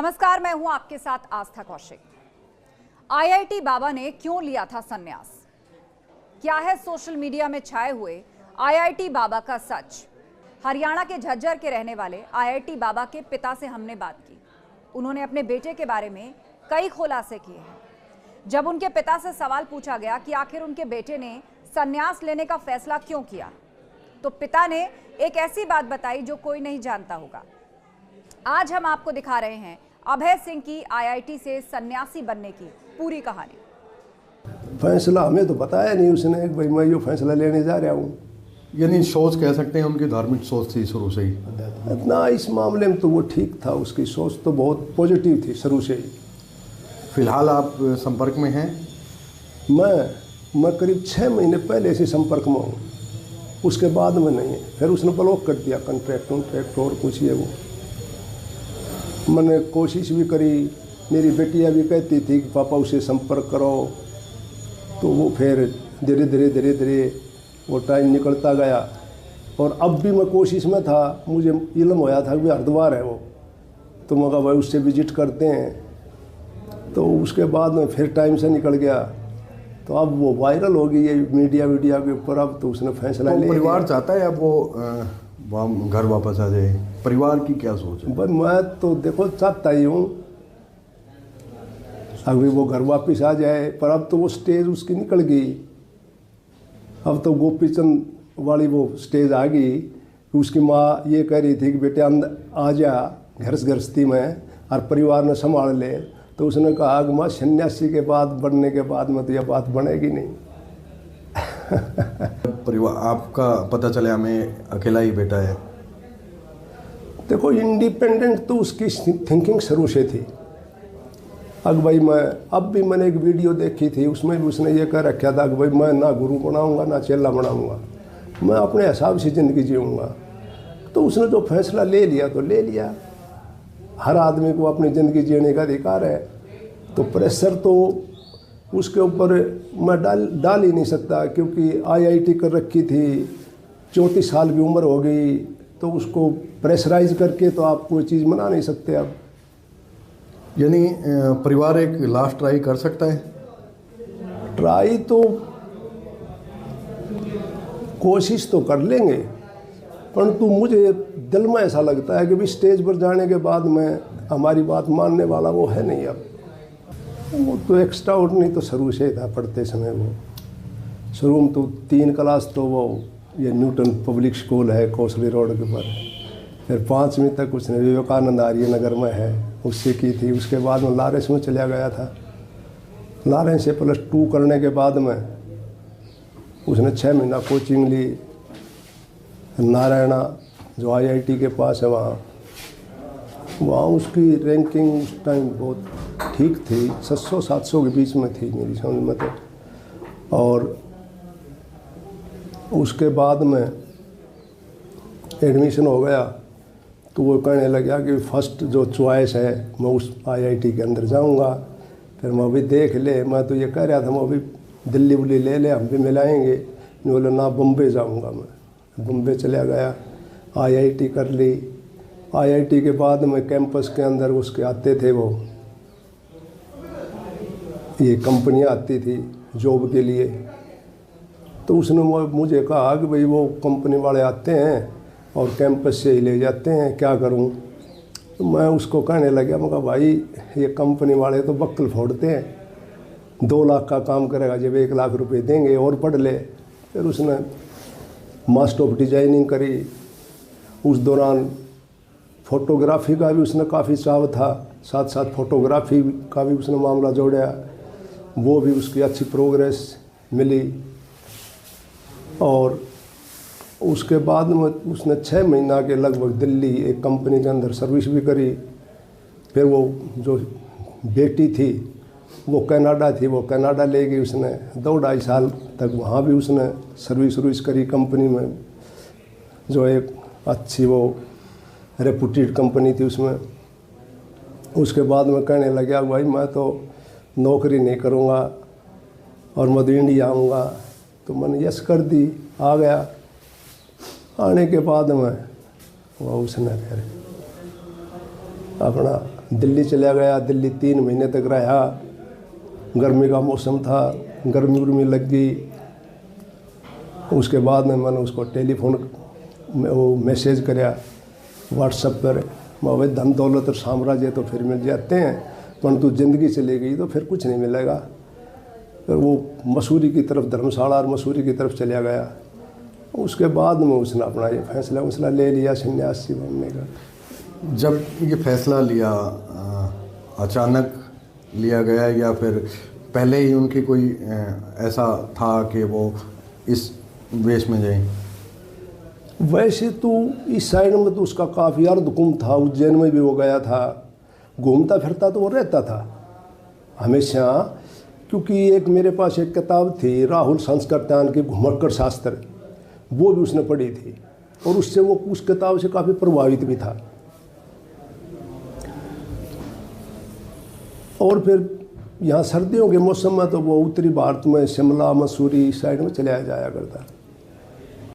नमस्कार, मैं हूं आपके साथ आस्था कौशिक। आईआईटी बाबा ने क्यों लिया था संन्यास? क्या है सोशल मीडिया में छाए हुए आईआईटी बाबा का सच? हरियाणा के झज्जर के रहने वाले आईआईटी बाबा के पिता से हमने बात की। उन्होंने अपने बेटे के बारे में कई खुलासे किए हैं। जब उनके पिता से सवाल पूछा गया कि आखिर उनके बेटे ने संन्यास लेने का फैसला क्यों किया, तो पिता ने एक ऐसी बात बताई जो कोई नहीं जानता होगा। आज हम आपको दिखा रहे हैं अभय सिंह की आईआईटी से सन्यासी बनने की पूरी कहानी। फैसला हमें तो बताया नहीं उसने, भाई मैं ये फैसला लेने जा रहा हूँ। यानी सोच कह सकते हैं उनकी धार्मिक सोच थी शुरू से ही। इतना इस मामले में तो वो ठीक था, उसकी सोच तो बहुत पॉजिटिव थी शुरू से ही। फिलहाल आप संपर्क में हैं? मैं करीब 6 महीने पहले से संपर्क में हूँ, उसके बाद में नहीं है। फिर उसने ब्लॉक कर दिया कॉन्ट्रैक्ट और कुछ ये वो। मैंने कोशिश भी करी, मेरी बेटियाँ भी कहती थी कि पापा उसे संपर्क करो, तो वो फिर धीरे धीरे वो टाइम निकलता गया। और अब भी मैं कोशिश में था, मुझे इल्म होया था कि हरिद्वार है वो, तो मैं कहा भाई उससे विजिट करते हैं। तो उसके बाद में फिर टाइम से निकल गया, तो अब वो वायरल हो गई है मीडिया के ऊपर। अब तो उसने फैसला ले। परिवार चाहता है अब वो घर वापस आ जाए, परिवार की क्या सोच है? भाई मैं तो देखो चाहता ही हूँ अभी वो घर वापस आ जाए, पर अब तो वो स्टेज उसकी निकल गई। अब तो गोपीचंद वाली वो स्टेज आ गई। उसकी माँ ये कह रही थी कि बेटे अंदर आ जा गृहस्थी में और परिवार ने संभाल ले, तो उसने कहा कि माँ सन्यासी के बाद बनने के बाद में तो यह बात बनेगी नहीं। परिवार आपका पता चला हमें अकेला ही बेटा है। देखो इंडिपेंडेंट तो उसकी थिंकिंग शुरू से थी। अब भाई अब भी मैंने एक वीडियो देखी थी, उसमें भी उसने ये कह रखा था कि भाई मैं ना गुरु बनाऊंगा ना चेला बनाऊंगा, मैं अपने हिसाब से ज़िंदगी जीऊँगा। तो उसने जो फैसला ले लिया तो ले लिया। हर आदमी को अपनी ज़िंदगी जीने का अधिकार है, तो प्रेशर तो उसके ऊपर मैं डाल ही नहीं सकता, क्योंकि आईआईटी कर रखी थी, 34 साल की उम्र हो गई, तो उसको प्रेशराइज करके तो आप कोई चीज़ मना नहीं सकते। अब यानी परिवार एक लास्ट ट्राई कर सकता है? ट्राई तो कोशिश तो कर लेंगे, परंतु मुझे दिल में ऐसा लगता है कि भी स्टेज पर जाने के बाद में हमारी बात मानने वाला वो है नहीं। अब वो तो एक्स्ट्रा ऑर्डिनरी तो शुरू से था पढ़ते समय। वो शुरू में तो 3 क्लास तो वो ये न्यूटन पब्लिक स्कूल है कौशली रोड के ऊपर, फिर 5वीं तक उसने विवेकानंद आर्य नगर में है उससे की थी। उसके बाद में लॉरेंस में चला गया था। लॉरेंस से +2 करने के बाद में उसने 6 महीना कोचिंग ली नारायणा जो आईआईटी के पास है वहाँ उसकी रैंकिंग उस टाइम बहुत ठीक थी, 600-700 के बीच में थी मेरी समझ में तो। और उसके बाद में एडमिशन हो गया, तो वो कहने लगा कि फर्स्ट जो चॉइस है मैं उस आईआईटी के अंदर जाऊंगा। फिर मैं अभी देख ले, मैं तो ये कह रहा था मैं अभी दिल्ली उल्ली ले ले, हम भी मिलाएंगे। नहीं बोले ना बम्बे जाऊंगा। मैं बम्बे चला गया, आईआईटी कर ली। आईआईटी के बाद में कैंपस के अंदर उसके आते थे वो ये कंपनियां आती थी जॉब के लिए, तो उसने मुझे कहा कि भाई वो कंपनी वाले आते हैं और कैंपस से ही ले जाते हैं, क्या करूं? तो मैं उसको कहने लगा, मैं कहा भाई ये कंपनी वाले तो बक्कल फोड़ते हैं, 2 लाख का काम करेगा जब 1 लाख रुपए देंगे और पढ़ ले। फिर उसने मास्टर ऑफ डिजाइनिंग करी। उस दौरान फोटोग्राफी का भी उसने काफ़ी चाव था, साथ साथ फोटोग्राफी का भी उसने मामला जोड़ा, वो भी उसकी अच्छी प्रोग्रेस मिली। और उसके बाद में उसने 6 महीना के लगभग दिल्ली एक कंपनी के अंदर सर्विस भी करी। फिर वो जो बेटी थी वो कनाडा थी, वो कनाडा ले गई उसने, 2-2.5 साल तक वहाँ भी उसने सर्विस करी कंपनी में, जो एक अच्छी वो रेपुटेड कंपनी थी उसमें। उसके बाद में कहने लगा भाई मैं तो नौकरी नहीं करूँगा और मैं तो इंडिया आऊँगा। तो मैंने यस कर दी, आ गया। आने के बाद में वो उसने फिर अपना दिल्ली चला गया। दिल्ली 3 महीने तक रहा। गर्मी का मौसम था, गर्मी उर्मी लग गई। उसके बाद में मैंने उसको टेलीफोन में वो मैसेज कराया व्हाट्सएप पर, भाई धन दौलत और साम्राज्य तो फिर मिल जाते हैं, परंतु ज़िंदगी चली गई तो फिर कुछ नहीं मिलेगा। फिर वो मसूरी की तरफ, धर्मशाला और मसूरी की तरफ चला गया। उसके बाद में उसने अपना ये फैसला ले लिया सन्यासी बनने का। जब ये फैसला लिया, अचानक लिया गया या फिर पहले ही उनकी कोई ऐसा था कि वो इस वेश में जाए? वैसे तो इस साइड में तो उसका काफ़ी अर्धकुंभ था। उज्जैन में भी वो गया था, घूमता फिरता तो वो रहता था हमेशा। क्योंकि एक मेरे पास एक किताब थी राहुल संस्कृत्यान की घुमक्कड़ शास्त्र, वो भी उसने पढ़ी थी और उससे वो उस किताब से काफ़ी प्रभावित भी था। और फिर यहाँ सर्दियों के मौसम में तो वो उत्तरी भारत में शिमला मसूरी इस साइड में चला जाया करता।